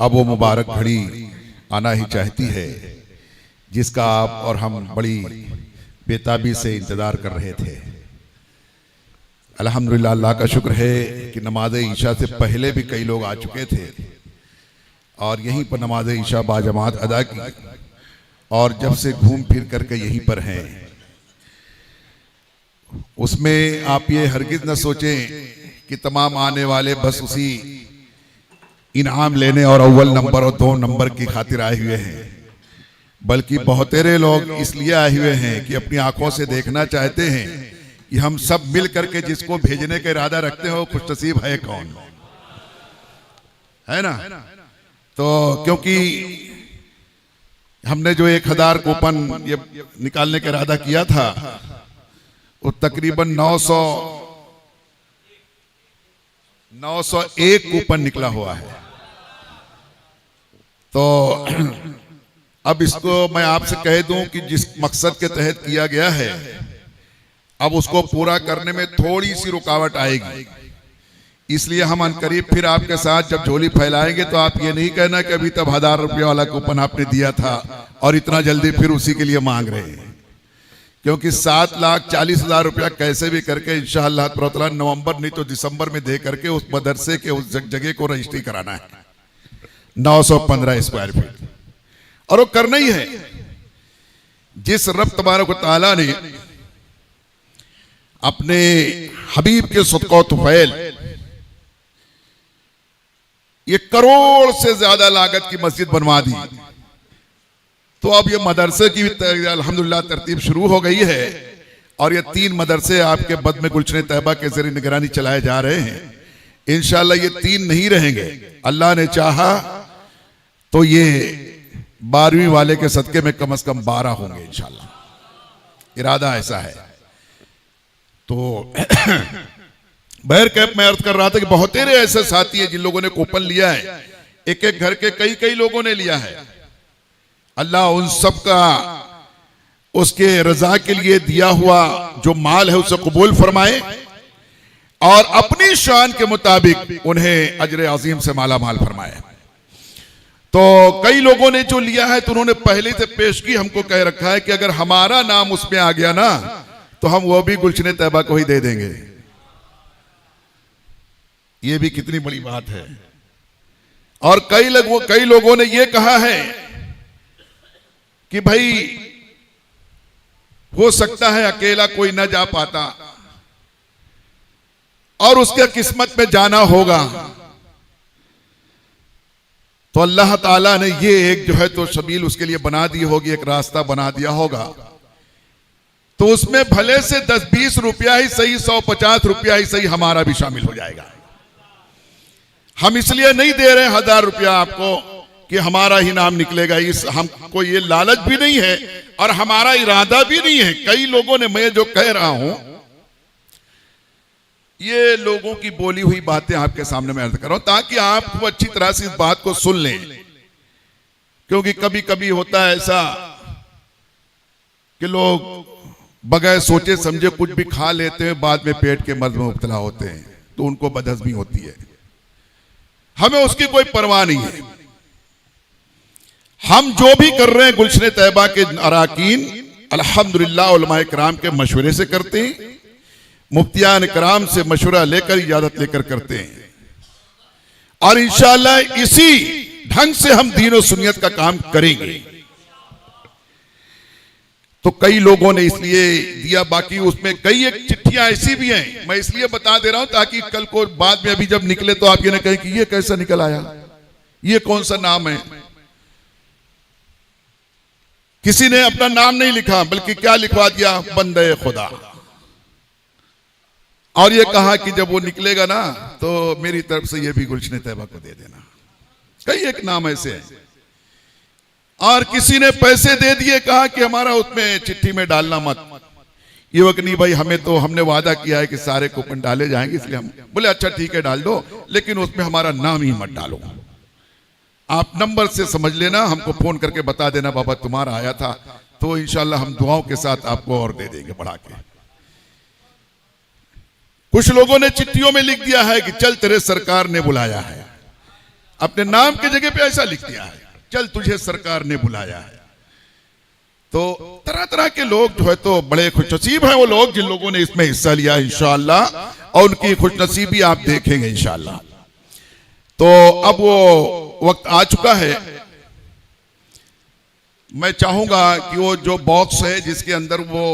अब वो मुबारक घड़ी आना ही चाहती है जिसका आप और हम बड़ी बेताबी से इंतजार कर रहे थे। अल्हम्दुलिल्लाह, अल्लाह का शुक्र है कि नमाज ईशा से पहले भी कई लोग आ चुके थे और यहीं पर नमाज ईशा बाजमात अदा की और जब से घूम फिर करके यहीं पर हैं। उसमें आप ये हरगिज न सोचें कि तमाम आने वाले बस उसी इनाम लेने और अव्वल नंबर और 2 नंबर की खातिर आए हुए हैं, बल्कि बहुतेरे लोग इसलिए आए हुए हैं कि अपनी आंखों से देखना चाहते हैं कि हम सब मिल करके जिसको भेजने का इरादा रखते हो खुशनसीब है कौन, है ना। तो क्योंकि हमने जो 1000 कूपन ये निकालने का इरादा किया था वो तकरीबन 901 कूपन निकला हुआ है। तो अब इसको मैं आपसे कह दूं कि जिस मकसद के तहत किया गया है अब उसको पूरा करने में थोड़ी सी रुकावट आएगी, इसलिए हम अनकरीब फिर आपके साथ जब झोली फैलाएंगे तो आप ये नहीं कहना कि अभी तब 1000 रुपये वाला कूपन आपने दिया था और इतना जल्दी फिर उसी के लिए मांग रहे हैं, क्योंकि 7,40,000 रुपया कैसे भी करके इंशाअल्लाह ताला नवंबर नहीं तो दिसंबर में दे करके उस मदरसे के उस जगह को रजिस्ट्री कराना है 915 स्क्वायर फीट, और वो करना ही है। जिस रब तबारक व तआला ने अपने हबीब के सदक़ो तुफ़ैल ये करोड़ से ज्यादा लागत की मस्जिद बनवा दी, तो अब ये मदरसे की अल्हम्दुलिल्लाह तरतीब शुरू हो गई है और ये 3 मदरसे आपके बद में गुलशन तैयबा के जरिए निगरानी चलाए जा रहे हैं। इंशाअल्लाह ये 3 नहीं रहेंगे, अल्लाह ने चाहा तो ये 12वीं वाले के सदके में कम से कम 12 होंगे इंशाअल्लाह, इरादा ऐसा है। तो बहर कैप मैं अर्ज कर रहा था कि बहुत तेरे ऐसे साथी हैं जिन लोगों ने कूपन लिया है, एक एक घर के कई लोगों ने लिया है। अल्लाह उन सब का उसके रजा के लिए दिया हुआ जो माल है उसे कबूल फरमाए और अपनी शान के मुताबिक उन्हें अजर अजीम से माला माल फरमाए। तो कई लोगों ने जो लिया है तो उन्होंने पहले से पेशगी हमको कह रखा है कि अगर हमारा नाम उसमें आ गया ना तो हम वो भी गुलशन तैयबा को ही दे देंगे। ये भी कितनी बड़ी बात है। और कई लोगों ने ये कहा है कि भाई हो सकता है अकेला कोई ना जा पाता और उसके किस्मत में जाना होगा, तो अल्लाह ताला ने ये एक जो है तो सबील उसके लिए बना दी होगी, एक रास्ता बना दिया होगा। तो उसमें भले से 10-20 रुपया ही सही, 150 रुपया ही सही हमारा भी शामिल हो जाएगा। हम इसलिए नहीं दे रहे 1000 रुपया आपको कि हमारा ही नाम निकलेगा, इस हमको ये लालच भी नहीं है और हमारा इरादा भी नहीं है। कई लोगों ने, मैं जो कह रहा हूं ये लोगों की बोली हुई बातें आपके सामने मैं अर्ज कर रहा हूं ताकि आप अच्छी तरह से इस बात को सुन लें, क्योंकि कभी कभी होता है ऐसा कि लोग बगैर सोचे समझे कुछ भी खा लेते हैं, बाद में पेट के मर्ज में मुब्तला होते हैं, तो उनको बदहज़मी होती है। हमें उसकी कोई परवाह नहीं है। हम जो भी कर रहे हैं गुलशन तैयबा के अराकीन अल्हम्दुलिल्लाह उलमाए किराम के मशवरे से करते हैं, मुफ्तियान किराम से मशवरा लेकर इजाजत लेकर करते हैं और इंशाअल्लाह इसी ढंग से हम दीन और सुन्नियत का काम करेंगे। तो कई लोगों ने इसलिए दिया, बाकी उसमें कई एक चिट्ठियां ऐसी भी हैं, मैं इसलिए बता दे रहा हूं ताकि कल को बाद में अभी जब निकले तो आप ये न कहें कि ये कैसा निकल आया, ये कौन सा नाम है। किसी ने अपना नाम नहीं लिखा बल्कि क्या लिखवा दिया, बंदे खुदा, और ये कहा कि जब वो निकलेगा ना तो मेरी तरफ से ये भी गुलशन तैयबा को दे देना। कई एक नाम ऐसे हैं। और किसी ने पैसे दे दिए, कहा कि हमारा उसमें चिट्ठी में डालना मत। ये वक्त नहीं भाई, हमें तो हमने वादा किया है कि सारे कूपन डाले जाएंगे, इसलिए हम बोले अच्छा ठीक है डाल दो, लेकिन उसमें हमारा नाम ही मत डालो। आप नंबर से समझ लेना, हमको फोन करके बता देना बाबा तुम्हारा आया था, तो इंशाल्लाह हम दुआओं के साथ आपको और दे देंगे बढ़ा के। कुछ लोगों ने चिट्ठियों में लिख दिया है कि चल तेरे सरकार ने बुलाया है, अपने नाम की जगह पे ऐसा लिख दिया है, चल तुझे सरकार ने बुलाया है। तो तरह तरह के लोग जो है तो बड़े खुशनसीब हैं वो लोग जिन लोगों ने इसमें हिस्सा लिया इंशाअल्लाह, और उनकी खुशनसीबी आप देखेंगे इंशाअल्लाह। तो अब वो वक्त आ चुका है, मैं चाहूंगा कि वो जो बॉक्स है जिसके अंदर वो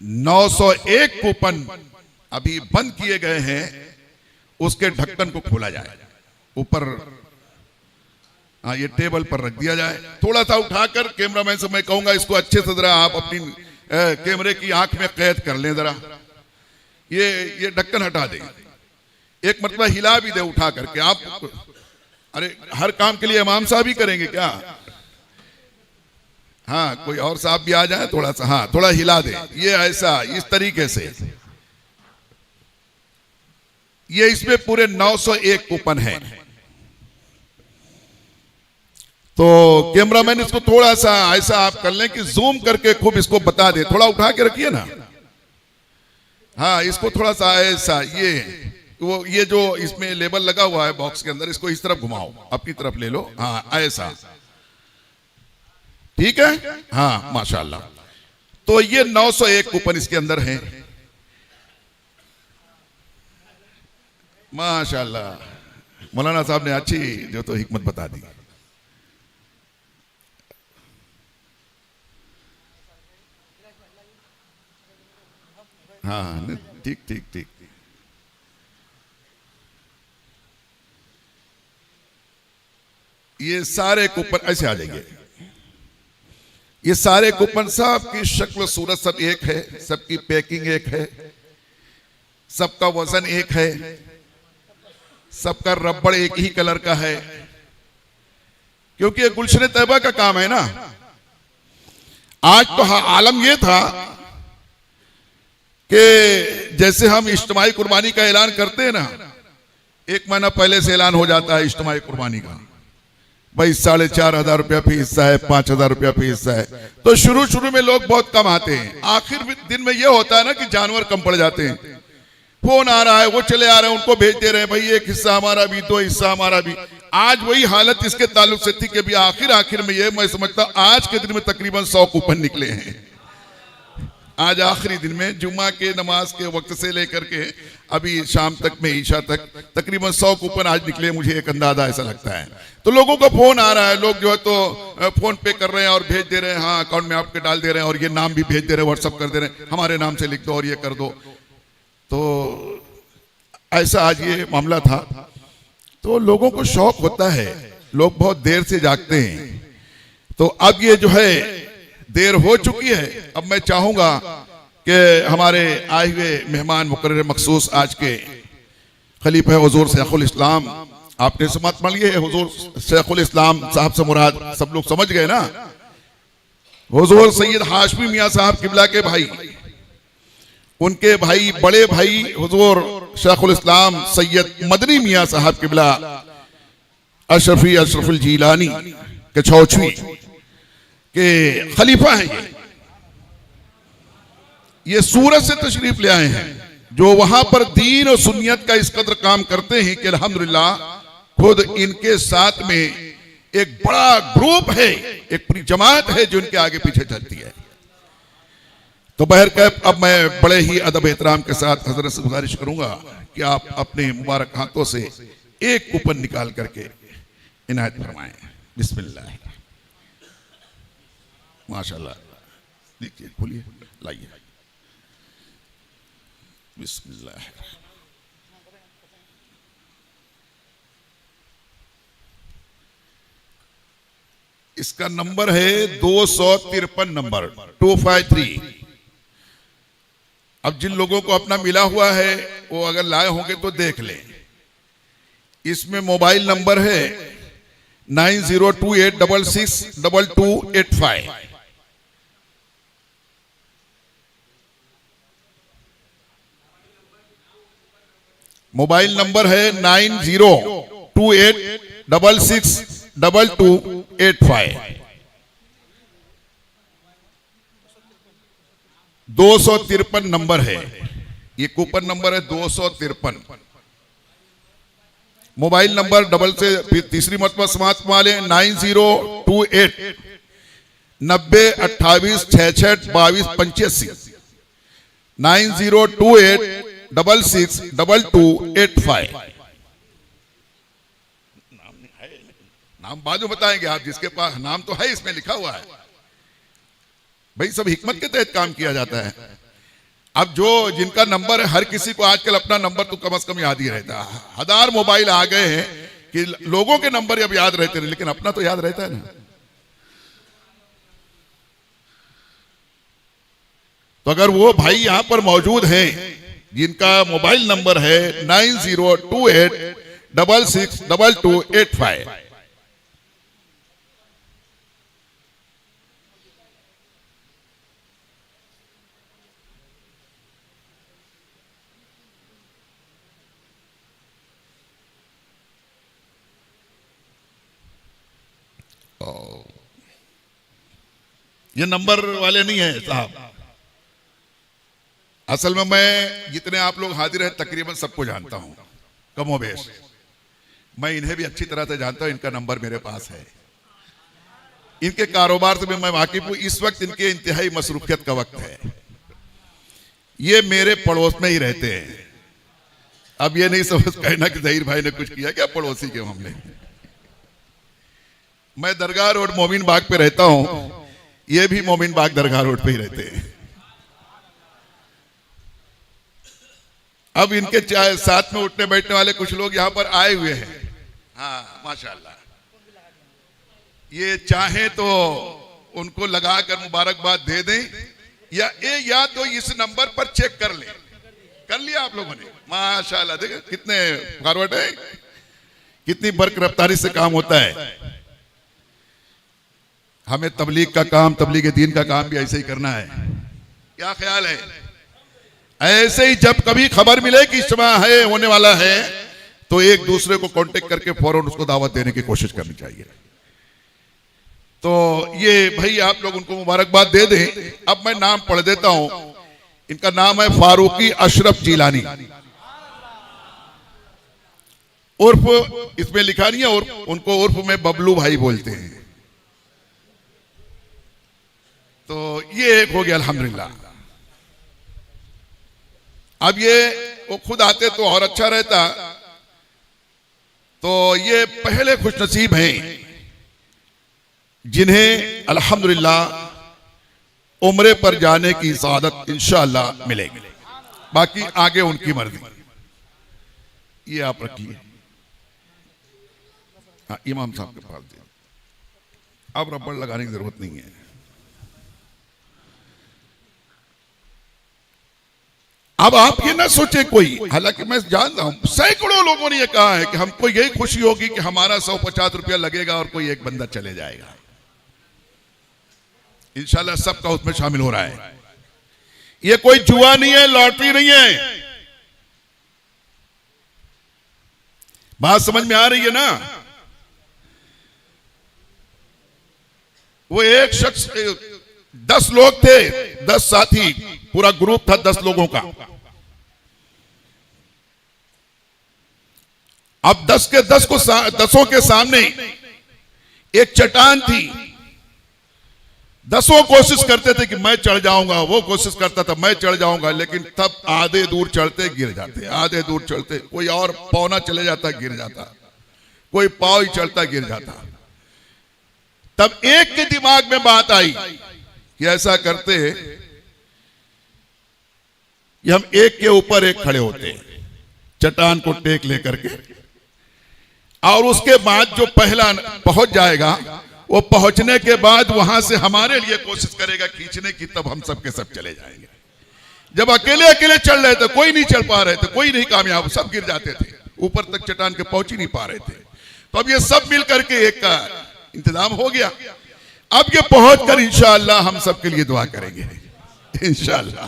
901 कूपन अभी बंद किए गए हैं, उसके ढक्कन को खोला जाए, ऊपर हाँ ये टेबल पर रख दिया जाए। थोड़ा सा उठाकर कैमरामैन से मैं कहूंगा इसको अच्छे से जरा आप अपनी कैमरे की आंख में कैद कर लें, जरा ये ढक्कन हटा दें, एक मरतबा हिला भी दे उठा करके। आप अरे हर काम के लिए इमाम साहब ही करेंगे क्या? हाँ कोई और साहब भी आ जाए थोड़ा सा, हाँ थोड़ा हिला दे, ये ऐसा इस तरीके से। ये इसमें पूरे 901 कूपन है। तो कैमरामैन इसको थोड़ा सा ऐसा आप कर लें कि जूम करके खूब इसको बता दे, थोड़ा उठा के रखिए ना, हाँ इसको थोड़ा सा ऐसा, ये जो इसमें लेबल लगा हुआ है बॉक्स के अंदर, इसको इस तरफ घुमाओ, अपनी तरफ ले लो, हाँ ऐसा, ठीक है, हाँ माशाल्लाह। तो ये 901 कूपन इसके अंदर हैं माशाल्लाह। मौलाना साहब ने अच्छी जो तो हिकमत बता दी। हाँ ठीक ठीक ठीक। ये सारे कूपन ऐसे आ जाएंगे, ये सारे कूपन सब की शक्ल सूरत सब एक है, सबकी पैकिंग एक है, सबका वजन एक है, सबका रबड़ एक ही कलर का है, क्योंकि ये गुलशन तैयबा का काम है ना। आज तो आलम ये था कि जैसे हम इज्तिमाई कुर्बानी का ऐलान करते हैं ना, 1 महीना पहले से ऐलान हो जाता है इज्तिमाई कुर्बानी का, भाई 4,500 रुपया फी हिस्सा है, 5,000 रुपया फी हिस्सा है। तो शुरू में लोग बहुत कम आते हैं, आखिर दिन में यह होता है ना कि जानवर कम पड़ जाते हैं, फोन आ रहा है, वो चले आ रहे हैं, उनको भेज दे रहे हैं, भाई एक हिस्सा हमारा भी, 2 हिस्सा हमारा भी। आज वही हालत इसके ताल्लुक से थी कि भी आखिर में ये मैं समझता हूं आज के दिन में तकरीबन 100 कूपन निकले हैं। आज आखिरी दिन में जुम्मा के नमाज के वक्त से लेकर के अभी शाम तक में ईशा तक तकरीबन 100 कूपन आज निकले, मुझे एक अंदाजा ऐसा लगता है। तो लोगों का फोन आ रहा है, लोग जो है तो फोन पे कर रहे हैं और भेज दे रहे हैं, हाँ अकाउंट में आपके डाल दे रहे हैं, और ये नाम भी भेज दे रहे हैं, व्हाट्सअप कर दे रहे हैं, हमारे नाम से लिख दो और ये कर दो। तो ऐसा आज ये मामला था। तो लोगों को शौक होता है, लोग बहुत देर से जागते हैं। तो अब ये जो है देर हो चुकी है। अब मैं चाहूंगा कि हमारे आए हुए मेहमान मुकर्रर मखसूस आज के खलीफा हुजूर शेखुल इस्लाम, आपने समात मान लिए हुजूर शेखुल इस्लाम साहब से मुराद सब लोग समझ गए ना, हुजूर सैयद हाशमी मियां साहब किबला के भाई, उनके भाई बड़े भाई हुजूर शेखुल इस्लाम सैयद मदनी मियां साहब किबला अशरफुल जीलानी के छौछवी के खलीफा हैं। ये सूरत से तशरीफ ले आए हैं, जो वहां पर दीन और सुन्नियत का इस कदर काम करते हैं कि अल्हम्दुलिल्लाह खुद इनके साथ में एक बड़ा ग्रुप है, एक पूरी जमात है जो इनके आगे पीछे चलती है। तो बहरकैफ अब मैं बड़े ही अदब एहतराम के साथ हजरत से गुजारिश करूंगा कि आप अपने मुबारक हाथों से एक कूपन निकाल करके इनायत फरमाएं। बिस्मिल्लाह, माशाल्लाह, देखिए खोलिए, लाइए, बिस्मिल्लाह। इसका नंबर है 253 नंबर 253। अब जिन लोगों को अपना मिला हुआ है वो अगर लाए होंगे तो देख लें। इसमें मोबाइल नंबर है 9028662285। मोबाइल नंबर है 9028662285। 253 नंबर है, ये कूपन नंबर है 253। मोबाइल नंबर डबल से फिर तीसरी मतबा समाप्त वाले 9028 90 28 66 22 85 9028 66 22 85। नाम बाद में बताएंगे आप, जिसके पास नाम तो है इसमें लिखा हुआ है भाई, सब हिकमत के तहत काम किया जाता है। अब जो जिनका नंबर है, हर किसी को आजकल अपना नंबर तो कम से कम याद ही रहता है। हजार मोबाइल आ गए हैं कि लोगों के नंबर अब याद रहते हैं, लेकिन अपना तो याद रहता है ना। तो अगर वो भाई यहां पर मौजूद हैं जिनका मोबाइल नंबर है 9028 66 22 85, ये नंबर वाले नहीं है साहब। असल में मैं जितने आप लोग हाजिर हैं तकरीबन सबको जानता हूं, कमोबेश। मैं इन्हें भी अच्छी तरह से जानता हूं, इनका नंबर मेरे पास है। इनके कारोबार से भी मैं वाकिफ हूं। इस वक्त इनके इंतहाई मसरूफियत का वक्त है। ये मेरे पड़ोस में ही रहते हैं। अब ये नहीं समझ कहना कि जहीर भाई ने कुछ किया क्या पड़ोसी के मामले। मैं दरगाह रोड मोमिन बाग पे रहता हूं, ये भी मोमिन बाग दरगाह रोड पे ही रहते हैं। अब इनके साथ में उठने बैठने वाले कुछ लोग यहां पर आए हुए हैं। हाँ माशाल्लाह, ये चाहे तो उनको लगाकर मुबारकबाद दे दें, या तो इस नंबर पर चेक कर ले। कर लिया आप लोगों ने? माशाल्लाह, देखो कितने फॉरवर्ड है, कितनी बर्क रफ्तारी से काम होता है। हमें तबलीग का काम, तबलीग दीन का काम भी ऐसे ही करना है। क्या ख्याल है? ऐसे ही जब कभी खबर मिले कि इज्तिमा है, होने वाला है, तो एक दूसरे को कांटेक्ट करके फौरन उसको दावत देने की कोशिश करनी चाहिए। तो ये भाई आप लोग उनको मुबारकबाद दे दें। अब मैं नाम पढ़ देता हूं। इनका नाम है फारूकी अशरफ जिलानी, उर्फ इसमें लिखा नहीं है, और उनको उर्फ में बबलू भाई बोलते हैं। तो ये एक हो गया अल्हम्दुलिल्लाह। अब ये वो खुद आते तो और अच्छा रहता। तो ये पहले खुशनसीब हैं जिन्हें अल्हम्दुलिल्लाह उम्रे पर जाने की सादत इंशाअल्लाह मिलेगी। बाकी आगे उनकी मर्जी। ये आप रखिए। हाँ, इमाम साहब के पास दिए। अब रबड़ लगाने की जरूरत नहीं है। अब आप ये ना सोचे कोई, हालांकि मैं जानता हूं सैकड़ों लोगों ने ये कहा है कि हमको यही खुशी होगी कि हमारा 150 रुपया लगेगा और कोई एक बंदा चले जाएगा। इंशाल्लाह सबका उसमें शामिल हो रहा है। ये कोई जुआ नहीं है, लॉटरी नहीं है। बात समझ में आ रही है ना? वो एक शख्स, 10 लोग थे, 10 साथी, पूरा ग्रुप था 10 लोगों का। अब 10 के 10 को 10 के सामने एक चट्टान थी। 10 कोशिश करते थे कि मैं चढ़ जाऊंगा, वो कोशिश करता था मैं चढ़ जाऊंगा, लेकिन तब आधे दूर चढ़ते गिर जाते, आधे दूर चढ़ते, कोई और पौना चले जाता गिर जाता, कोई पाव ही चढ़ता गिर जाता। तब एक के दिमाग में बात आई कि ऐसा करते कि हम एक के ऊपर एक खड़े होते, चट्टान को टेक लेकर के, और उसके बाद जो पहला पहुंच जाएगा वो पहुंचने के बाद वहां से हमारे लिए कोशिश करेगा खींचने की, तब हम सब के सब चले जाएंगे। जब अकेले अकेले चल रहे थे, कोई नहीं चल पा रहे थे, कोई नहीं कामयाब, सब गिर जाते थे, ऊपर तक चट्टान के पहुंच ही नहीं पा रहे थे। तो अब ये सब मिल करके एक का इंतजाम हो गया। अब ये पहुंच कर इंशाअल्लाह हम सब के लिए दुआ करेंगे इंशाअल्लाह।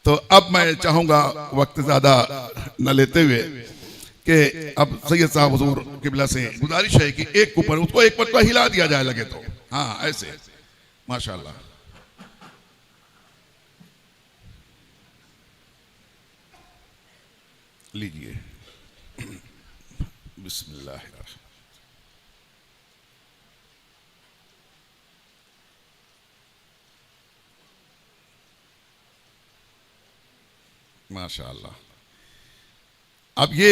तो अब मैं चाहूंगा वक्त ज्यादा न लेते हुए कि अब सैयद साहब हुजूर किबला से गुजारिश है कि एक ऊपर उसको एक पत्ता हिला दिया जाए लगे तो। हाँ ऐसे माशाल्लाह। लीजिए बिस्मिल्लाह। माशाअल्लाह। अब ये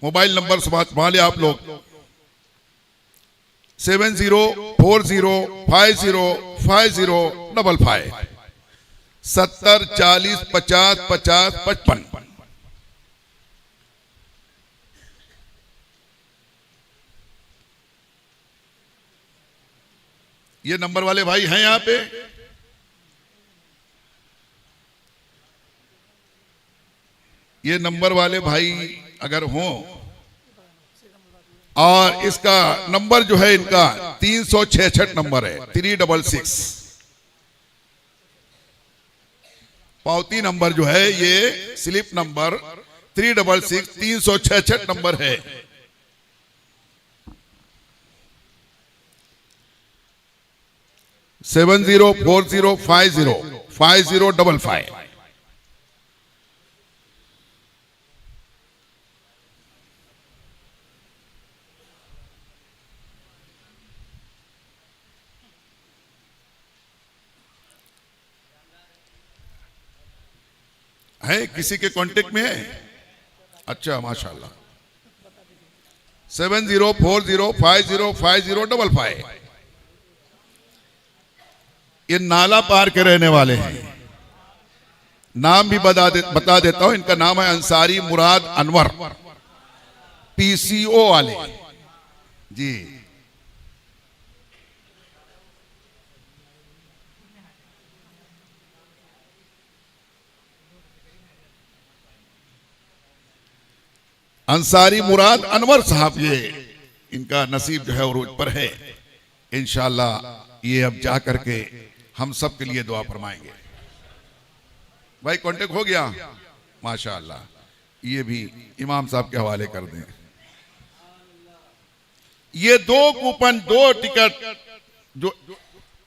मोबाइल नंबर संभाले आप लोग 7040505055 70 40 50 50 55। ये नंबर वाले भाई हैं यहां पे? ये नंबर वाले भाई अगर हों, और इसका नंबर जो है इनका 366 नंबर है, 366। पावती नंबर जो है ये स्लिप नंबर 366 366 नंबर है। सेवन 7040505055। है किसी के कांटेक्ट में है? अच्छा माशाल्लाह। 7040505055। ये नाला पार के रहने वाले हैं। नाम भी बता देता हूं। इनका नाम है अंसारी मुराद अनवर, पीसीओ वाले जी। अंसारी मुराद अनवर साहब, ये इनका नसीब जो है उरूज पर है। इंशाअल्लाह ये अब जा करके हम सब के लिए दुआ फरमाएंगे। भाई कांटेक्ट हो गया? माशाअल्लाह। ये भी इमाम साहब के हवाले कर दें। ये 2 कूपन, 2 टिकट जो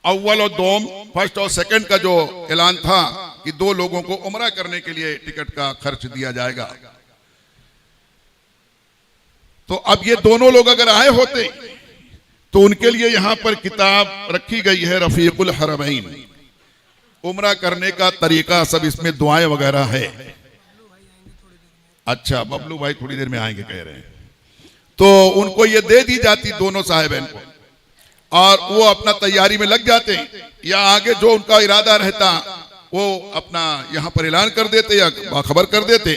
अव्वल और दोम, फर्स्ट और सेकंड का जो ऐलान था कि 2 लोगों को उम्रा करने के लिए टिकट का खर्च दिया जाएगा, तो अब ये दोनों लोग अगर आए होते तो उनके लिए यहां पर किताब रखी गई है, रफीकुल हरमैन। उम्रा करने का तरीका सब इसमें दुआएं वगैरह है। अच्छा, बबलू भाई थोड़ी देर में आएंगे कह रहे हैं। तो उनको ये दे दी जाती दोनों साहिबैन को, और वो अपना तैयारी में लग जाते, या आगे जो उनका इरादा रहता वो अपना यहां पर ऐलान कर देते या खबर कर देते,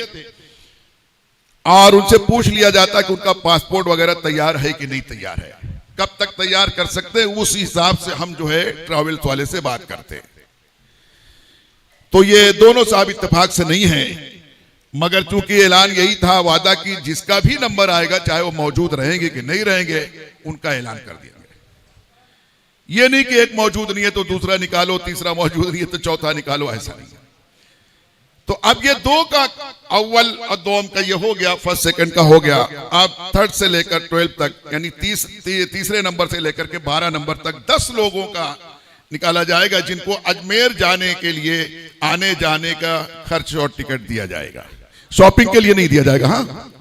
और उनसे पूछ लिया जाता कि उनका पासपोर्ट वगैरह तैयार है कि नहीं तैयार है, कब तक तैयार कर सकते हैं। उस हिसाब से हम जो है ट्रैवल्स वाले से बात करते हैं। तो ये दोनों साहब इत्तेफाक से नहीं है, मगर चूंकि ऐलान यही था, वादा की जिसका भी नंबर आएगा, चाहे वो मौजूद रहेंगे कि नहीं रहेंगे, उनका ऐलान कर दिया गया। ये नहीं कि एक मौजूद नहीं है तो दूसरा निकालो, तीसरा मौजूद नहीं है तो चौथा निकालो, ऐसा नहीं। तो अब ये 2 का अव्वल और दोम का ये हो गया, फर्स्ट सेकंड का हो गया। अब थर्ड से लेकर 12 तक, यानी तीसरे नंबर से लेकर के 12 नंबर तक 10 लोगों का निकाला जाएगा, जिनको अजमेर जाने के लिए आने जाने का खर्च और टिकट दिया जाएगा। शॉपिंग के लिए नहीं दिया जाएगा। हाँ,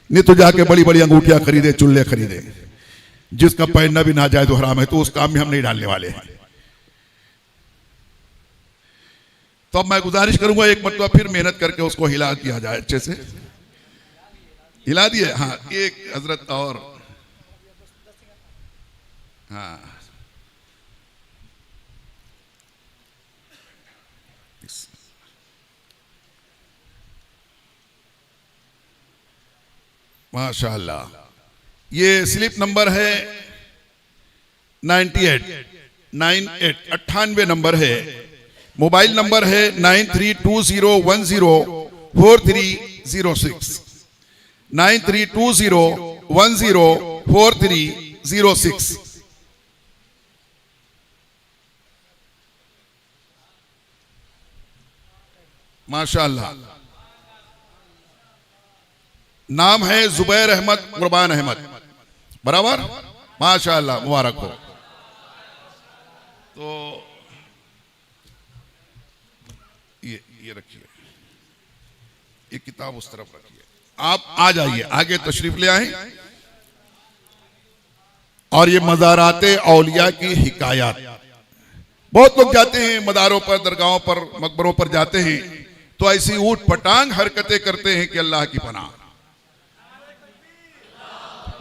नहीं तो जाके बड़ी बड़ी अंगूठियां खरीदे, चुल्ले खरीदे, जिसका पहनना भी नाजायज हराम है, तो उस काम में हम नहीं डालने वाले हैं। तो अब मैं गुजारिश करूंगा एक मरतबा फिर मेहनत करके उसको हिला दिया जाए, अच्छे से हिला दिए। हाँ, एक हजरत और, हाँ माशाअल्लाह। ये स्लिप नंबर है 98 नंबर है। मोबाइल नंबर है 9320104306 9320104306। माशाअल्लाह। नाम है जुबैर अहमद, कुर्बान अहमद, बराबर। माशाअल्लाह, मुबारक हो। तो ये रखिए, ये किताब उस तरफ रखिए। आप आ जाइए, आगे तशरीफ ले आए। और ये मज़ाराते औलिया की हिकायत, बहुत लोग जाते हैं मदारों पर, दरगाहों पर, मकबरों पर जाते हैं तो ऐसी ऊट पटांग हरकतें करते हैं कि अल्लाह की पनाह।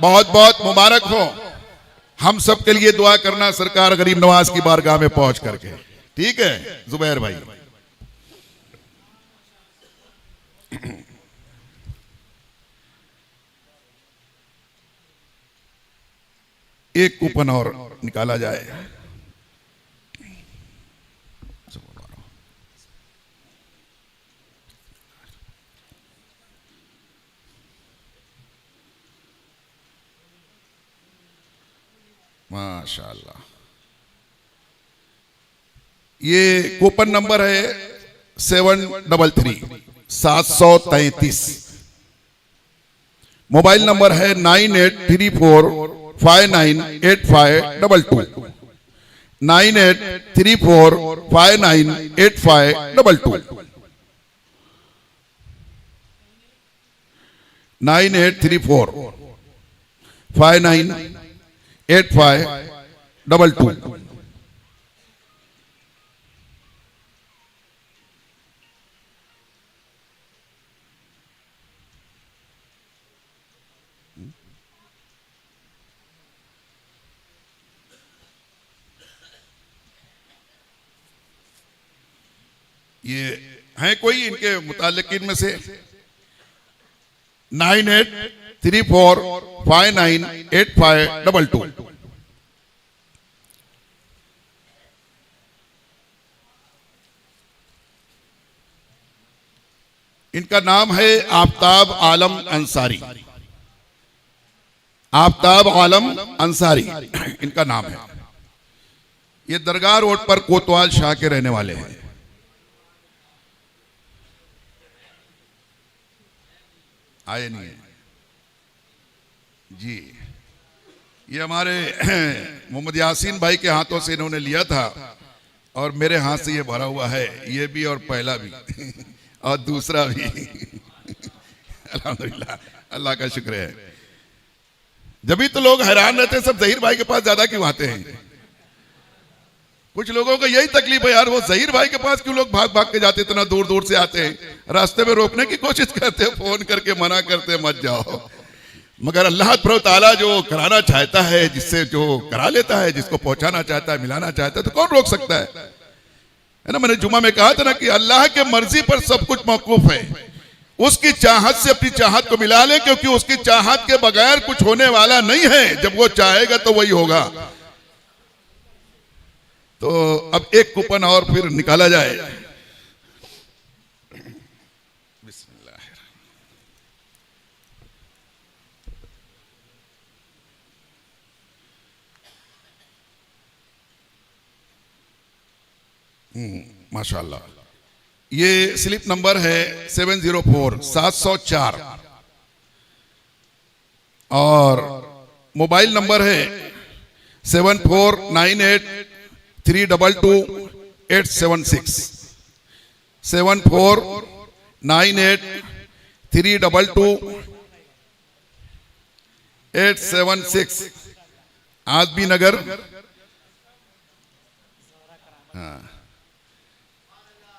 बहुत बहुत मुबारक हो। हम सब के लिए दुआ करना सरकार गरीब नवाज की बारगाह में पहुंच करके, ठीक है जुबैर भाई। एक कूपन और निकाला जाए। माशाअल्लाह। ये कूपन नंबर है 733। मोबाइल नंबर है 9834598522, 9834598522, 9834598522। ये हैं कोई इनके मुतालिकीन में से? 9834598522। इनका नाम है आफ्ताब आलम अंसारी। आफ्ताब आलम अंसारी इनका नाम है। ये दरगाह रोड पर कोतवाल शाह के रहने वाले हैं। आए नहीं है जी। ये हमारे मोहम्मद यासीन भाई के हाथों से इन्होंने लिया था और मेरे हाथ से ये भरा हुआ है, ये भी और पहला भी और दूसरा भी। अल्हम्दुलिल्लाह, अल्लाह का शुक्र है। जब तो लोग हैरान रहते हैं सब जहीर भाई के पास ज्यादा क्यों आते हैं। कुछ लोगों को यही तकलीफ है यार, वो जहीर भाई के पास क्यों लोग भाग भाग के जाते, इतना दूर दूर से आते हैं, रास्ते में रोकने की कोशिश करते हैं, फोन करके मना करते हैं मत जाओ। मगर अल्लाह ताला जो कराना चाहता है, जिससे जो करा लेता है, जिसको पहुंचाना चाहता है, मिलाना चाहता है, तो कौन रोक सकता है ना। मैंने जुमा में कहा था ना कि अल्लाह के मर्जी पर सब कुछ मौकूफ है। उसकी चाहत से अपनी चाहत को मिला ले, क्योंकि उसकी चाहत के बगैर कुछ होने वाला नहीं है। जब वो चाहेगा तो वही होगा। तो अब एक कूपन और फिर निकाला जाए। बिस्मिल्लाह। माशाअल्लाह। ये स्लिप नंबर है 704 और मोबाइल नंबर है 7498322876, 7498322876, आदमी नगर। हाँ,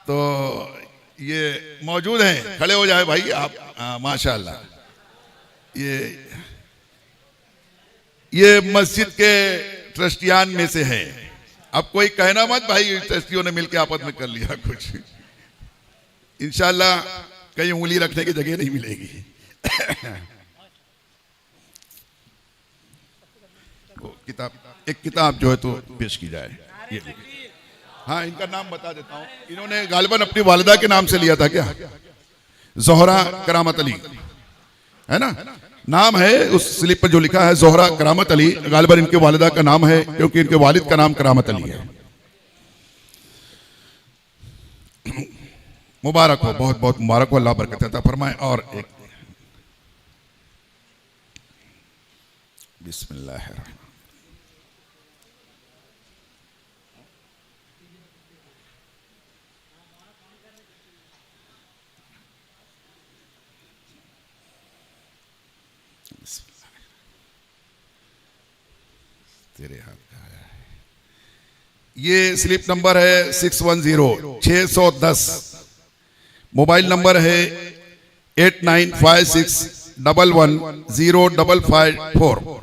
तो ये मौजूद हैं, खड़े हो जाए भाई आप। माशाअल्लाह। ये मस्जिद के ट्रस्टियान में से है। अब कोई कहना मत भाई ट्रस्टियों ने मिलकर आपस में कर लिया कुछ। इंशाअल्लाह कहीं उंगली रखने की जगह नहीं मिलेगी। किताब, एक किताब जो है तो पेश की जाए। ये हाँ, इनका नाम बता देता हूँ। इन्होंने गालिबन अपनी वालिदा के नाम से लिया था क्या? जोहरा करामत अली है ना नाम है। उस स्लिप पर जो लिखा है जोहरा करामत अली, गालिबन इनके वालिदा का नाम है, क्योंकि इनके वालिद का नाम करामत अली है। मुबारक हो, बहुत बहुत मुबारक हो, अल्लाह बरकत अता फरमाए। और एक बिस्मिल्लाह। तेरे हाथ का आया है। ये स्लिप नंबर है 610 मोबाइल नंबर है 8956110554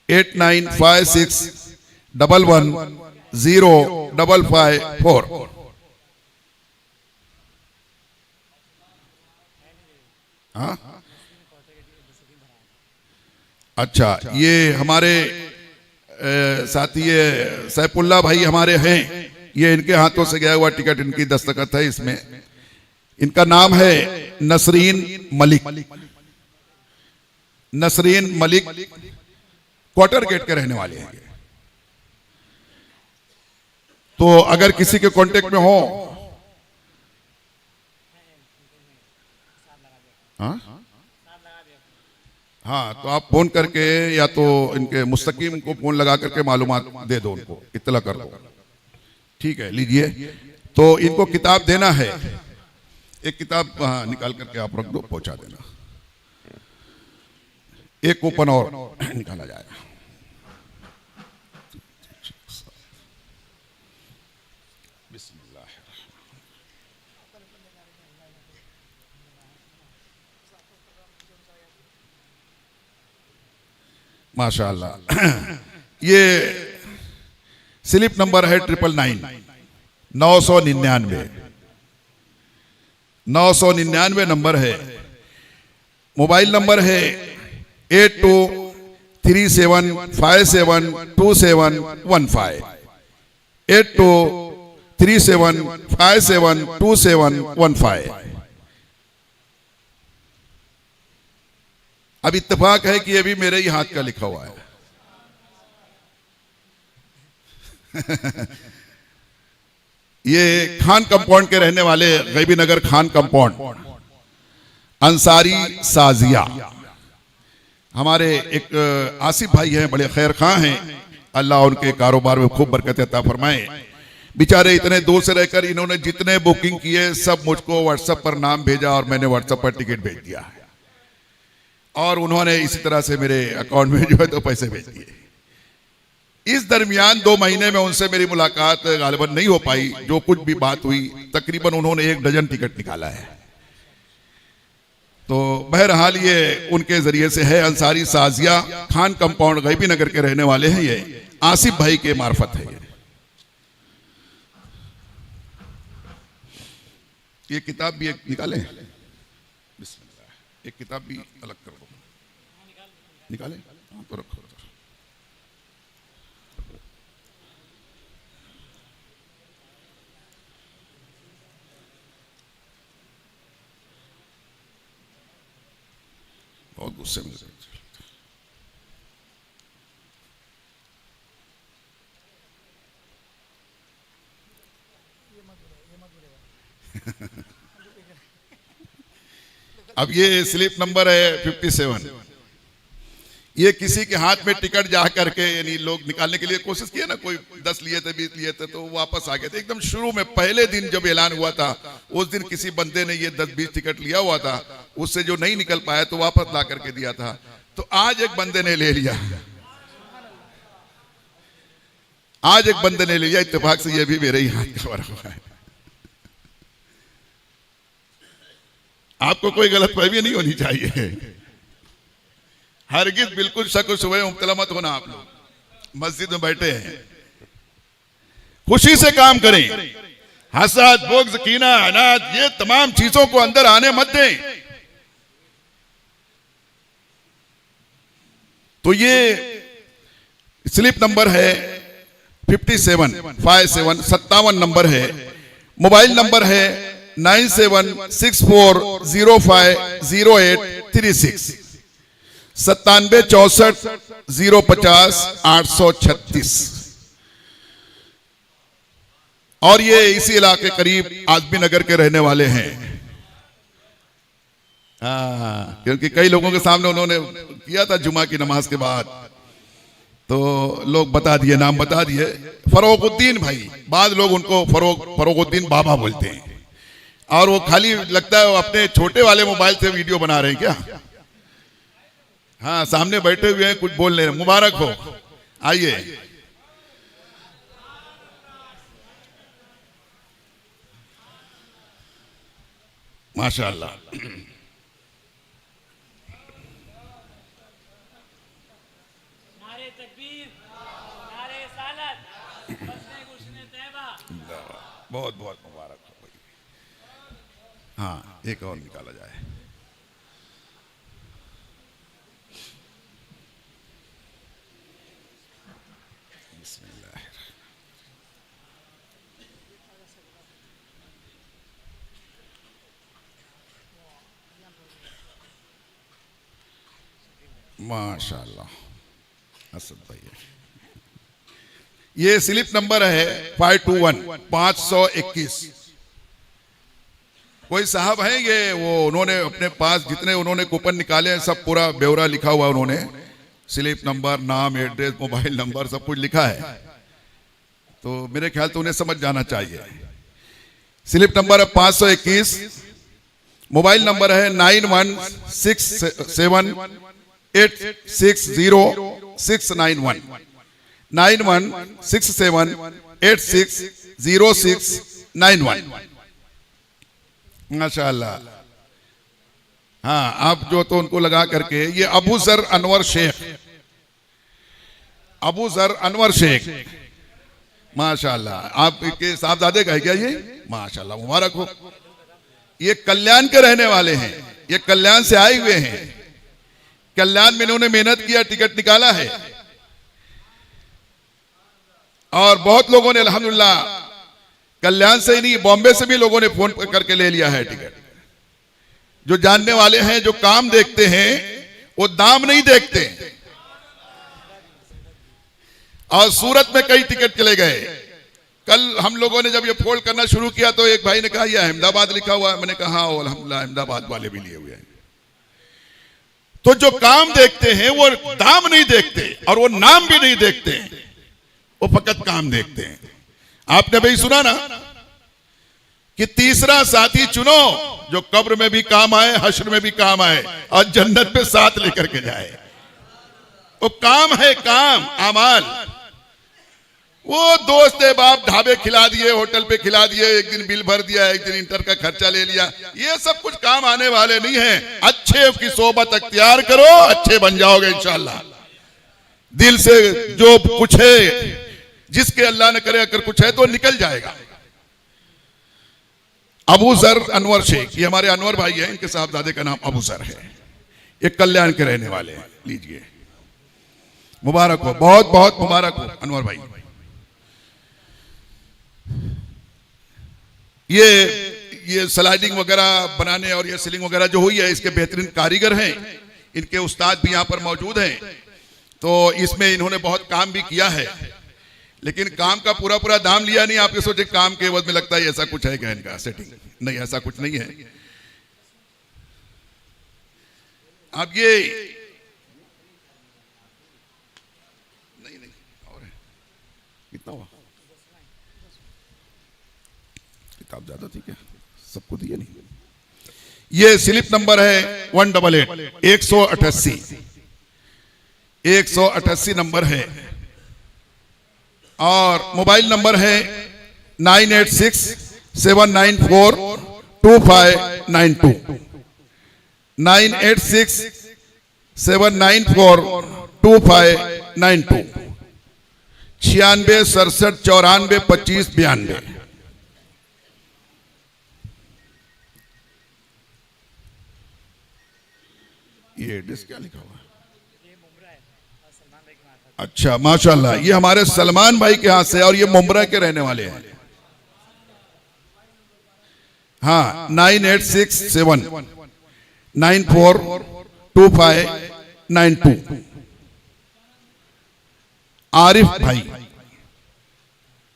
8956110554। हाँ अच्छा, ये हमारे साथी ये सैफुल्ला भाई हमारे हैं, ये इनके हाथों से गया हुआ टिकट, इनकी दस्तखत है इसमें। इनका नाम है नसरीन मलिक। नसरीन मलिक क्वार्टर गेट के रहने वाले हैं। तो अगर किसी के कांटेक्ट में हो, हाँ तो आप फोन करके या तो इनके मुस्तकीम को फोन लगा करके मालूमात दे दो, उनको इत्तला कर दो। ठीक है, लीजिए। तो इनको किताब देना है, एक किताब हाँ निकाल करके आप रख दो, पहुंचा देना। एक कूपन और निकाला जाएगा। माशाअल्लाह। ये स्लिप नंबर है 999 नंबर है। मोबाइल नंबर है 8237572715 8237572715। अब इत्तेफाक है कि ये भी मेरे ही हाथ का लिखा हुआ है। ये खान कंपाउंड के रहने वाले, गैबी नगर खान कंपाउंड, अंसारी साजिया। हमारे एक आसिफ भाई हैं, बड़े खैर खां हैं, अल्लाह उनके कारोबार में खूब बरकत अता फरमाए। बेचारे इतने दूर से रहकर इन्होंने जितने बुकिंग किए सब मुझको व्हाट्सएप पर नाम भेजा और मैंने व्हाट्सएप पर टिकट भेज दिया है, और उन्होंने इसी तरह से मेरे अकाउंट में जो है तो पैसे भेज दिए। इस दरमियान 2 महीने में उनसे मेरी मुलाकात गालिबन नहीं हो पाई। जो कुछ भी बात हुई, तकरीबन उन्होंने 1 डजन टिकट निकाला है। तो बहरहाल ये उनके जरिए से है। अंसारी साजिया खान कंपाउंड गैबी नगर के रहने वाले हैं। ये आसिफ भाई के मार्फत है। ये किताब भी एक निकाले, एक किताब भी अलग कर दो। निकाले हाँ, तो रखो। बहुत गुस्से में अब ये स्लिप नंबर है 57। ये किसी के हाथ में टिकट जा करके, यानी लोग निकालने के लिए कोशिश किए ना, कोई 10 लिए थे 20 लिए थे तो वापस आ गए थे। एकदम शुरू में पहले दिन जब ऐलान हुआ था, उस दिन किसी बंदे ने ये 10-20 टिकट लिया हुआ था, उससे जो नहीं निकल पाया तो वापस ला करके दिया था। तो आज एक बंदे ने ले लिया, आज एक बंदे ने ले लिया। इत्तेफाक से ये भी मेरे ही हाथ का बना हुआ है। आपको कोई गलतफहमी नहीं होनी चाहिए, हरगिज बिल्कुल शक शुबह मुब्तला मत होना। आप लोग मस्जिद में बैठे हैं, खुशी से काम करें। हसद, बुग़्ज़, कीना, अनाद, ये तमाम चीजों को अंदर आने मत दें। तो ये स्लिप नंबर है 57 नंबर है। मोबाइल नंबर है 9764050836 9764050836। और ये इसी इलाके करीब आजमी नगर के रहने वाले हैं। क्योंकि कई लोगों के सामने उन्होंने किया था जुमा की नमाज के बाद, तो लोग बता दिए, नाम बता दिए। फरोगुद्दीन भाई, बाद लोग उनको फरोगुद्दीन बाबा बोलते हैं। और वो खाली लगता है वो अपने छोटे वाले मोबाइल से वीडियो बना रहे हैं क्या? हाँ सामने बैठे हुए हैं, कुछ बोल रहे हैं। मुबारक हो, आइए। माशाअल्लाह। नारे तकबीर, नारे सालत, बसने गुशने तैबा। बहुत बहुत मुबारक हो भाई। हाँ एक और निकाला जाए। बिस्मिल्लाह। माशाअल्लाह असद भाई। ये स्लिप नंबर है 521। कोई साहब हैं ये, वो उन्होंने अपने पास जितने उन्होंने कूपन निकाले हैं सब पूरा ब्यौरा लिखा हुआ, उन्होंने स्लिप नंबर, नाम, एड्रेस, मोबाइल नंबर सब कुछ लिखा है। तो मेरे ख्याल तो उन्हें समझ जाना चाहिए। स्लिप नंबर है 521, मोबाइल नंबर है 9167860691, 9167860691। माशाअल्लाह। हाँ आप जो तो उनको लगा करके, ये अबू जर अनवर शेख, अबू जर अनवर शेख, माशाअल्लाह। आपके साहबजादे का है क्या ये? माशाअल्लाह मुबारक हो। ये कल्याण के रहने वाले हैं, ये कल्याण से आए हुए हैं। कल्याण में इन्होंने मेहनत किया, टिकट निकाला है। और बहुत लोगों ने अल्हम्दुलिल्लाह, कल्याण से ही नहीं बॉम्बे से भी लोगों ने फोन करके ले लिया है टिकट। जो जानने वाले हैं, जो काम देखते हैं, वो दाम नहीं देखते। और सूरत में कई टिकट चले गए। कल हम लोगों ने जब ये फोल्ड करना शुरू किया तो एक भाई ने कहा यह अहमदाबाद लिखा हुआ है। मैंने कहा हाँ अल्हम्दुलिल्लाह अहमदाबाद वाले भी लिए हुए हैं। तो जो काम देखते हैं वो दाम नहीं देखते और वो नाम भी नहीं देखते, वो फकत काम देखते हैं। आपने भाई सुना ना कि तीसरा साथी चुनो जो कब्र में भी काम आए, हश्र में भी काम आए और जन्नत में साथ लेकर के जाए। वो काम है, काम, अमाल। वो दोस्त है बाप, ढाबे खिला दिए, होटल पे खिला दिए, एक दिन बिल भर दिया, एक दिन इंटर का खर्चा ले लिया, ये सब कुछ काम आने वाले नहीं है। अच्छे की सोबत अख्तियार करो, अच्छे बन जाओगे इंशाअल्लाह। दिल से जो कुछ है, जिसके अल्लाह ने करे अगर कुछ है तो निकल जाएगा। अबू जर अनवर शेख, ये हमारे अनवर भाई हैं, इनके साहबजादे का नाम अबू जर है। ये कल्याण के रहने वाले हैं। लीजिए मुबारक हो, बहुत बहुत मुबारक हो अनवर भाई। ये स्लाइडिंग वगैरह बनाने और ये सीलिंग वगैरह जो हुई है, इसके बेहतरीन कारीगर हैं। इनके उस्ताद भी यहाँ पर मौजूद हैं। तो इसमें इन्होंने बहुत काम भी किया है, लेकिन काम का पूरा पूरा दाम लिया नहीं। आपके सोचे काम के एवज में लगता है ऐसा कुछ है क्या इनका सेटिंग? नहीं, ऐसा कुछ नहीं है। अब ये नहीं और है। कितना हुआ? किताब ज्यादा थी क्या? सबको दिए नहीं। ये स्लिप नंबर है 188, 188 नंबर है। और मोबाइल नंबर है 9867942592, 9867942592, 96 67 94 25 92। ये एड्रेस क्या लिखा हुआ है? अच्छा माशाल्लाह, ये हमारे सलमान भाई के हाथ से, और ये मुंबरा के रहने वाले हैं। हाँ 9867942592। आरिफ भाई,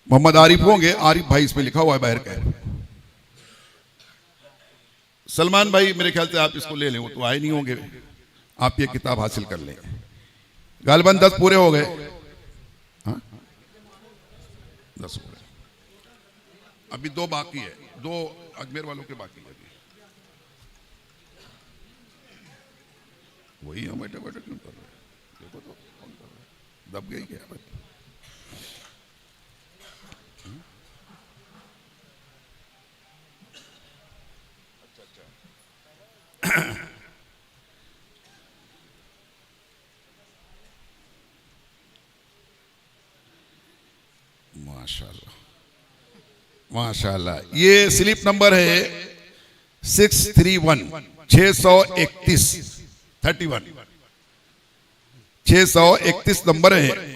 मोहम्मद आरिफ होंगे, आरिफ भाई इसमें लिखा हुआ है बाहर का। सलमान भाई मेरे ख्याल से आप इसको ले लें, वो तो आए नहीं होंगे। आप ये किताब हासिल कर लें। गालबन 10 पूरे हो गए। हाँ 10 हो गए, अभी 2 बाकी है, 2 अजमेर वालों के बाकी है। वही हम बैठे बैठे क्यों कर रहे हैं? देखो तो कौन कर रहा है? दब गई क्या? माशाल्लाह माशाल्लाह। ये स्लिप नंबर है 631 631 631 नंबर है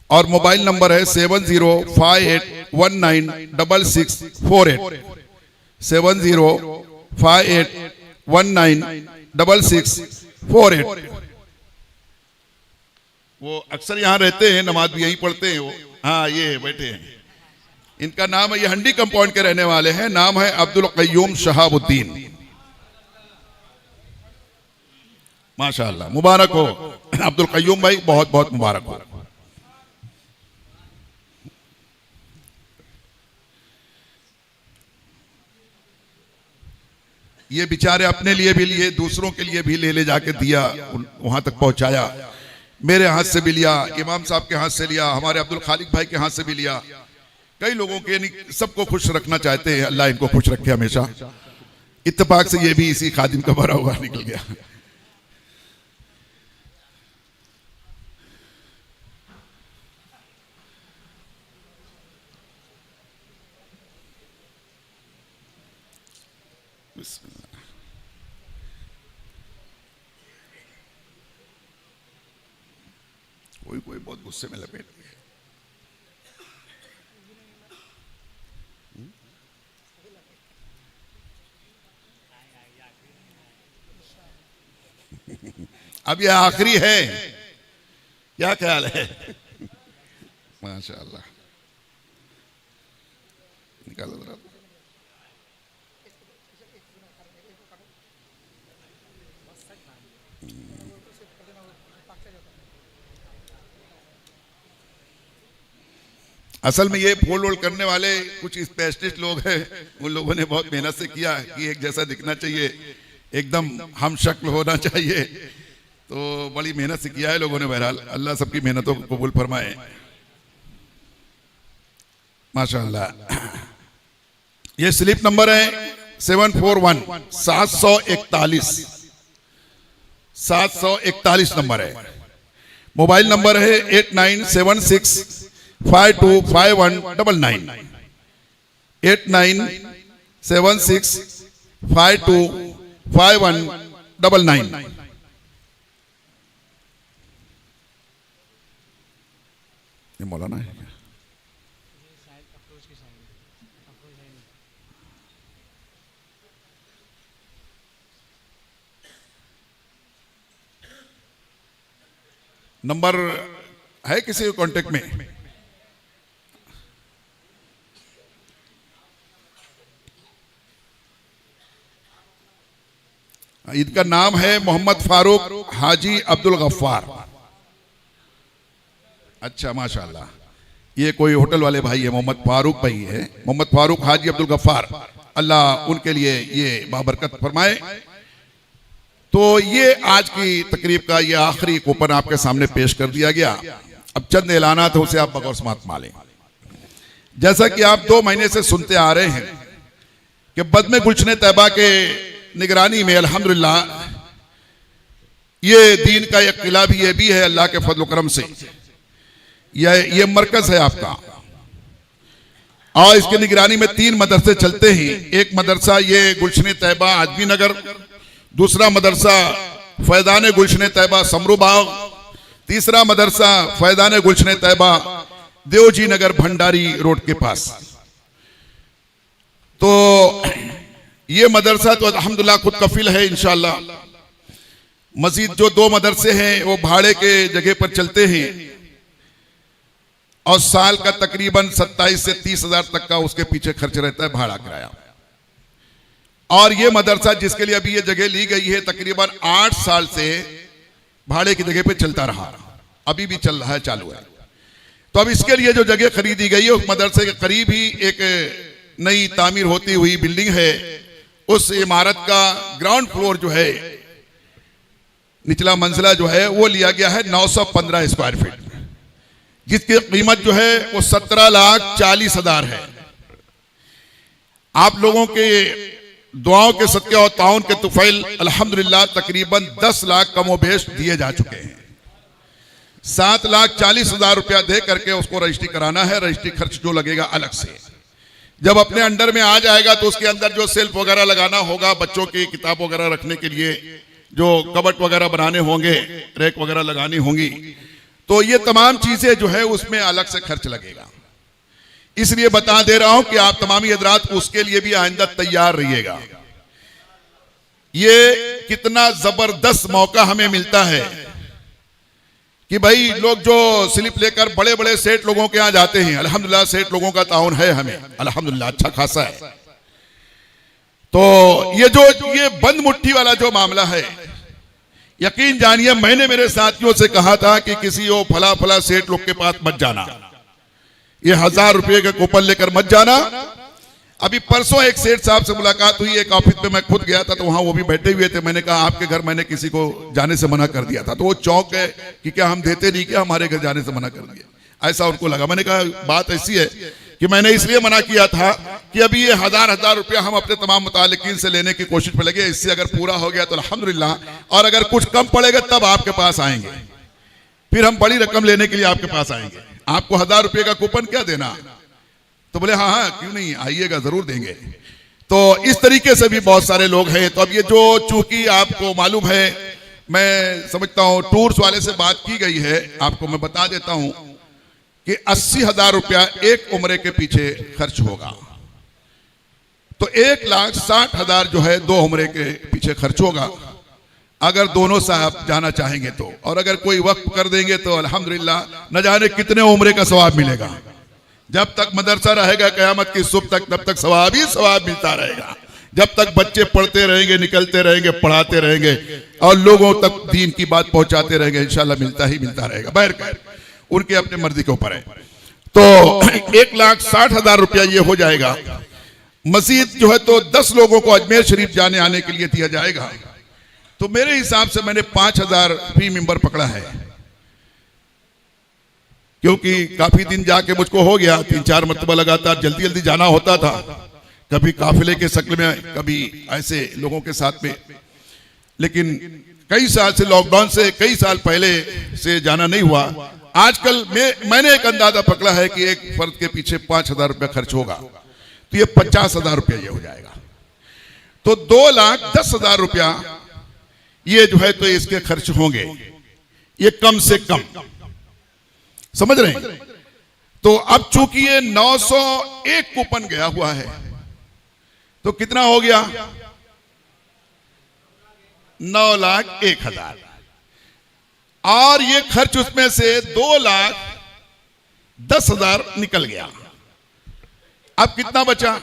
और मोबाइल नंबर है 7058196648 7058196648। वो अक्सर यहाँ रहते हैं, नमाज भी यहीं पढ़ते हैं वो। हाँ, ये बैठे हैं। इनका नाम है, ये हंडी कंपाउंड के रहने वाले हैं। नाम है अब्दुल कय्यूम शहाबुद्दीन। माशाअल्लाह, मुबारक हो अब्दुल कय्यूम भाई, बहुत बहुत मुबारक हो। ये बेचारे अपने लिए भी लिए, दूसरों के लिए भी ले जाके दिया, वहां तक पहुंचाया। मेरे हाथ से भी लिया, इमाम साहब के हाथ से लिया, हमारे अब्दुल खालिक भाई के हाथ से भी लिया। कई लोगों के, सबको खुश रखना चाहते हैं, अल्लाह इनको खुश रखे हमेशा। इत्तेफाक से ये भी इसी खादिम का भरा हुआ निकल गया। कोई कोई बहुत गुस्से में लपेट गया। अब यह आखिरी है, क्या ख्याल है? माशाअल्लाह, निकालो जरा। असल में ये फोल्ड वोल्ड करने वाले कुछ स्पेशलिस्ट लोग हैं, उन लोगों ने बहुत मेहनत से किया कि एक जैसा दिखना चाहिए, एकदम हम शक्ल होना चाहिए, तो बड़ी मेहनत से किया है लोगों ने। बहरहाल अल्लाह सबकी मेहनतों को कबूल फरमाए। माशाअल्लाह। ये स्लिप नंबर है 741 741 नंबर है। मोबाइल नंबर है 8976525199 8976525199। ये मौलाना है क्या? नंबर है किसी के कांटेक्ट में? इनका नाम है मोहम्मद फारूक हाजी अब्दुल गफ्फार। अच्छा, माशाअल्लाह। ये कोई होटल वाले भाई है, मोहम्मद फारूक भाई है, मोहम्मद फारूक हाजी अब्दुल गफ्फार। अल्लाह उनके लिए ये बाबरकत फरमाए। तो ये आज की तकरीब का ये आखिरी कूपन आपके सामने पेश कर दिया गया। अब चंद ऐलानात है, उसे आप बगौर समात मालें। जैसा कि आप 2 महीने से सुनते आ रहे हैं कि बदमे गुलशन तैयबा के निगरानी में अल्हम्दुलिल्लाह ये दीन का एक किला भी ये भी है अल्लाह के फजल करम से। ये मरकज है आपका, और इसकी निगरानी में 3 मदरसे चलते हैं। एक मदरसा ये गुलशन तैयबा आजमी नगर, दूसरा मदरसा फैजान गुलशन तैयबा समरू बाग, तीसरा मदरसा फैजान गुलशन तैयबा देवजी नगर भंडारी रोड के पास। तो ये मदरसा तो अल्हम्दुलिल्लाह खुद कफिल है इंशाअल्लाह। मजीद जो 2 मदरसे हैं वो भाड़े के जगह पर चलते हैं और साल का तकरीबन 27 से 30 हजार तक का उसके पीछे खर्च रहता है, भाड़ा किराया। और ये मदरसा जिसके लिए अभी ये जगह ली गई है तकरीबन 8 साल से भाड़े की जगह पे चलता रहा, अभी भी चल रहा है, चालू है। तो अब इसके लिए जो जगह खरीदी गई है उस मदरसे के करीब ही एक नई तामीर होती हुई बिल्डिंग है। उस इमारत का ग्राउंड फ्लोर जो है निचला मंजिला जो है वो लिया गया है 915 स्क्वायर फीट, जिसकी कीमत जो है वो 17,40,000 है। आप लोगों के दुआओं के सदक़े और ताउन के तुफैल अल्हम्दुलिल्लाह तकरीबन 10 लाख कमोबेश दिए जा चुके हैं। 7,40,000 रुपया दे करके उसको रजिस्ट्री कराना है। रजिस्ट्री खर्च जो लगेगा अलग से, जब अपने अंडर में आ जाएगा तो उसके अंदर जो सेल्फ वगैरह लगाना होगा, बच्चों की किताब वगैरह रखने के लिए जो कबट वगैरह बनाने होंगे, रैक वगैरह लगानी होंगी, तो ये तमाम चीजें जो है उसमें अलग से खर्च लगेगा। इसलिए बता दे रहा हूं कि आप तमामी हजरात उसके लिए भी आइंदा तैयार रहिएगा। ये कितना जबरदस्त मौका हमें मिलता है कि भाई लोग जो स्लिप लेकर बड़े बड़े सेठ लोगों के यहां जाते हैं, अल्हम्दुलिल्लाह सेठ लोगों का ताउन है हमें, अल्हम्दुलिल्लाह अच्छा खासा है। तो ये बंद मुट्ठी वाला जो मामला है, यकीन जानिए मैंने मेरे साथियों से कहा था कि किसी वो फला फला सेठ लोग के पास मत जाना, ये 1000 रुपये का कूपन लेकर मत जाना। अभी परसों एक सेठ साहब से मुलाकात हुई, एक ऑफिस पे मैं खुद गया था तो वहां वो भी बैठे हुए थे। मैंने कहा आपके घर मैंने किसी को जाने से मना कर दिया था, तो वो चौंक है कि क्या हम देते नहीं, क्या हमारे घर जाने से मना कर दिया, ऐसा उनको लगा। मैंने कहा बात ऐसी है कि मैंने इसलिए मना किया था कि अभी ये 1000 रुपया हम अपने तमाम मुतालिकीन से लेने की कोशिश पे लगे। इससे अगर पूरा हो गया तो अल्हम्दुलिल्लाह, और अगर कुछ कम पड़ेगा तब आपके पास आएंगे, फिर हम बड़ी रकम लेने के लिए आपके पास आएंगे। आपको 1000 रुपये का कूपन क्या देना? तो बोले हाँ हाँ क्यों नहीं, आइएगा जरूर देंगे। तो इस तरीके से भी बहुत सारे लोग हैं। तो अब ये जो चूंकि आपको मालूम है, मैं समझता हूं टूर्स वाले से बात की गई है, आपको मैं बता देता हूं कि 80,000 रुपया एक उम्रे के पीछे खर्च होगा। तो 1,60,000 जो है 2 उम्रे के पीछे खर्च होगा, अगर दोनों साहब जाना चाहेंगे तो। और अगर कोई वक्त कर देंगे तो अल्हम्दुलिल्लाह न जाने कितने उम्रे का सवाब मिलेगा। जब तक मदरसा रहेगा क़यामत की सुबह तक, तब तक सवाब ही सवाब मिलता रहेगा। जब तक बच्चे पढ़ते रहेंगे, निकलते रहेंगे, पढ़ाते रहेंगे और लोगों तक दीन की बात पहुंचाते रहेंगे, इंशाल्लाह मिलता ही मिलता रहेगा। बहरकैफ उनके अपने मर्जी के ऊपर है। तो 1,60,000 रुपया ये हो जाएगा। मजीद जो है तो 10 लोगों को अजमेर शरीफ जाने आने के लिए दिया जाएगा। तो मेरे हिसाब से मैंने 5,000 फी मेंबर पकड़ा है, क्योंकि काफी दिन जाके मुझको हो गया, 3-4 मरतबा लगातार जल्दी जल्दी जाना होता था, कभी काफिले के शक्ल में, कभी ऐसे लोगों के साथ में। लेकिन कई साल से, लॉकडाउन से कई साल पहले से जाना नहीं हुआ। आजकल मैंने एक अंदाजा पकड़ा है कि एक फर्द के पीछे 5,000 रुपया खर्च होगा, तो ये 50,000 रुपया ये हो जाएगा। तो 2,10,000 रुपया ये जो है तो इसके खर्च होंगे, ये कम से कम, समझ रहे हैं। तो अब चूंकि ये 901 कूपन गया हुआ है, तो कितना हो गया? 9,01,000। और ये खर्च उसमें से 2,10,000 निकल गया। अब कितना बचा?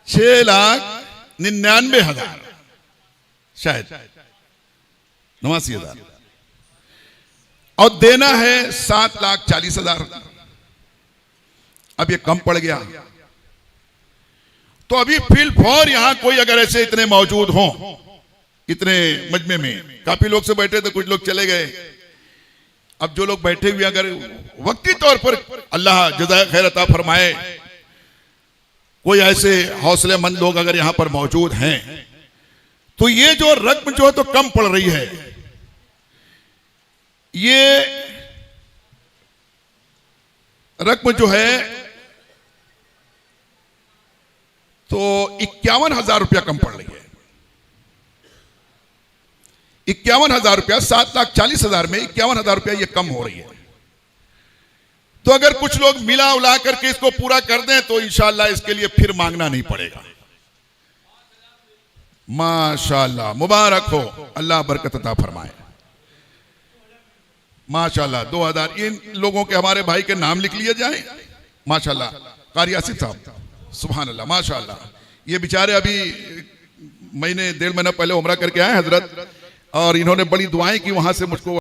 6,99,000 शायद 89,000, और देना है 7,40,000। अब ये कम पड़ गया। तो अभी फिल फॉर यहां कोई अगर ऐसे इतने मौजूद हों, इतने मजमे में काफी लोग से बैठे थे, कुछ लोग चले गए। अब जो लोग बैठे हुए अगर वक्ती तौर पर अल्लाह जज़ाए खैर अता फरमाए, कोई ऐसे हौसलेमंद लोग अगर यहां पर मौजूद हैं, तो ये जो रकम जो है तो कम पड़ रही है, ये रकम जो है तो 51,000 रुपया कम पड़ रही है। 51,000 रुपया, 7,40,000 में 51,000 रुपया ये कम हो रही है। तो अगर कुछ लोग मिला उला करके इसको पूरा कर दें तो इंशाअल्लाह इसके लिए फिर मांगना नहीं पड़ेगा। माशाअल्लाह, मुबारक हो, अल्लाह बरकत अता फरमाए। माशाअल्लाह 2,000 इन लोगों के, हमारे भाई के नाम लिख लिए जाए। माशाअल्लाह कारी आसिफ साहब, सुभान अल्लाह, माशाअल्लाह। ये बेचारे अभी महीने 1.5 महीना पहले उम्रा करके आए हजरत, और इन्होंने बड़ी दुआएं की वहां से मुझको